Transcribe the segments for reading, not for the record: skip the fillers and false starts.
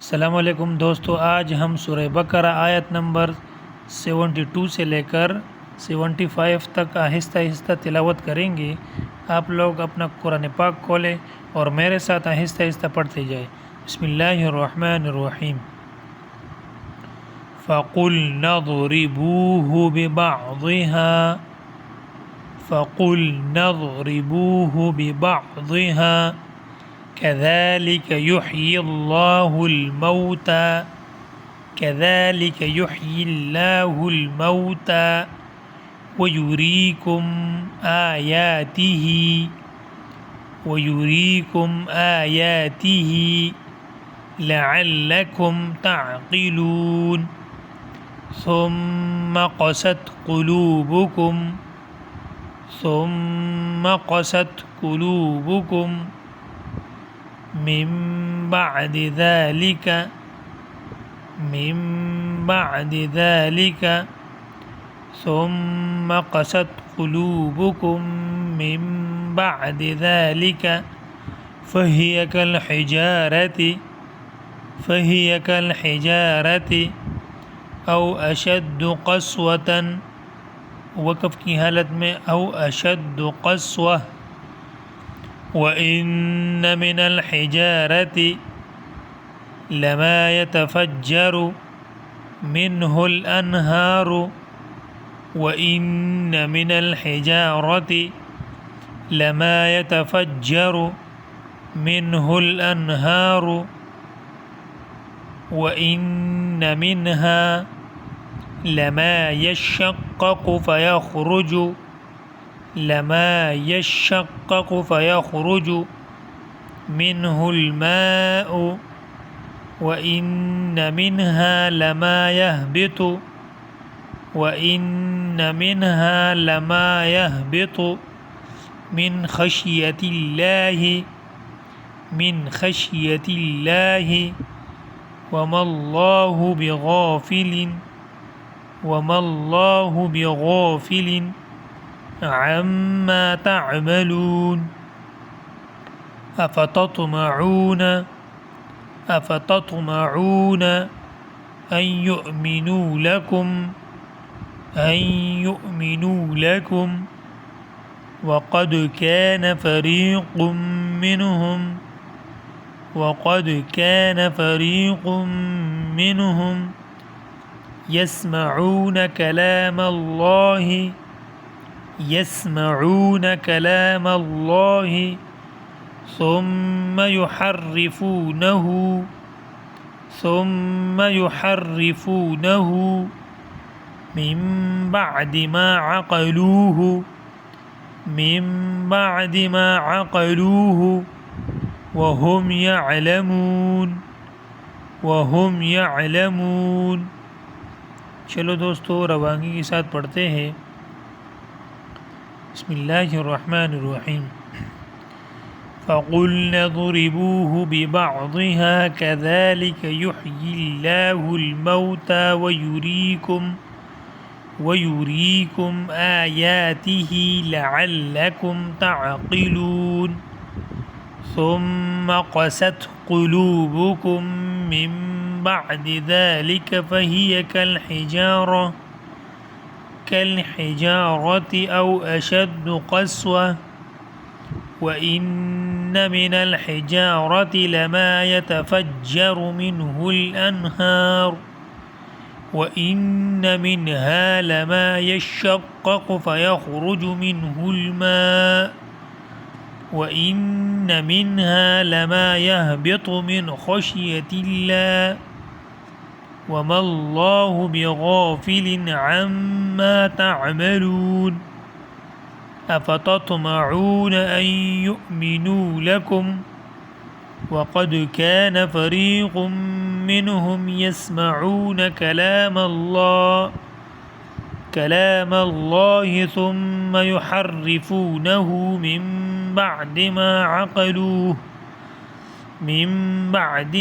अस्सलामुअलैकुम दोस्तों, आज हम सूरह बकरा आयत नंबर 72 से लेकर 75 तक आहिस्ता आहिस्ता तिलावत करेंगे। आप लोग अपना कुरान पाक खोलें और मेरे साथ आहिस्ता आहिस्ता पढ़ते जाए। बिस्मिल्लाहिर्रहमानिर्रहीम। फ़क़ुल्ना ज़रिबूहु बिबअज़िहा फ़क़ुल्ना ज़रिबूहु बिबअज़िहा कज़ालिक युह्यिल्लाहुल मौता कज़ालिक युह्यिल्लाहुल मौता वयुरीकुम आयातिही लअल्लकुम तअक़िलून सुम्मा क़सत क़ुलूबुकुम मिन बअदि ज़ालिका सुम्मा क़सत क़ुलूबुकुम मिन बअदि ज़ालिका फ़हिय कल औ अशद्दु क़स्वतन, वक़फ़ की हालत में औ अशद्दु क़स्वह। व इन्न मिनल हिजारति लमा यतफ़ज्जरु मिन्हुल अन्हारु व इन्न मिनल हिजारति लमा यतफ़ज्जरु मिन्हुल अन्हारु व इन्न मिन्हा लमा यशक़्क़क़ु फ़यख़रुजु मिन्हुल माउ व इन्न मिन्हा लमा यहबितु मिन ख़शियतिल्लाहि वमल्लाहु बिग़ाफ़िलिन अम्मा तअमलून। अफ़तطमऊन अन युअमिनू लकुम वक़द कान फ़रीक़ुम मिनहुम यस्मऊन कलामल्लाहि सुम्म युहर्रिफ़ूनहु मिन बअदि मा अक़लूहु वहुम यअलमून। चलो दोस्तों, रवानगी के साथ पढ़ते हैं। बिस्मिल्लाहिर्रहमानिर्रहीम। फ़क़ुल्ना ज़रिबूहु बिबअज़िहा कज़ालिक युह्यिल्लाहुल मौता वयुरीकुम आयातिही लअल्लकुम तअक़िलून सुम्मा क़सत क़ुलूबुकुम मिन बअदि ज़ालिक फ़हिय कलहिजारति औ अशद्दु क़स्वह व इन्न मिनल हिजारति लमा यतफ़ज्जरु मिन्हुल अन्हार व इन्न मिन्हा लमा यशक़्क़क़ु फ़यख़रुजु मिन्हुल माउ व इन्न मिन्हा लमा यहबितु मिन ख़शियतिल्लाह वमल्लाहु बिग़ाफ़िलिन अम्मा तअमलून। अफ़तطमऊन अन युअमिनू लकुम वक़द कान फ़रीक़ुम मिनहुम यस्मऊन कलामल्लाहि सुम्म युहर्रिफ़ूनहु मिन बअदि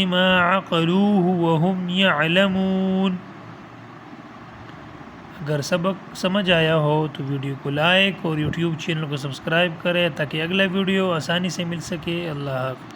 मा अक़लूहु वहुम यअलमून। अगर सबक समझ आया हो तो वीडियो को लाइक और यूट्यूब चैनल को सब्सक्राइब करें ताकि अगला वीडियो आसानी से मिल सके। अल्लाह हाफ़िज़।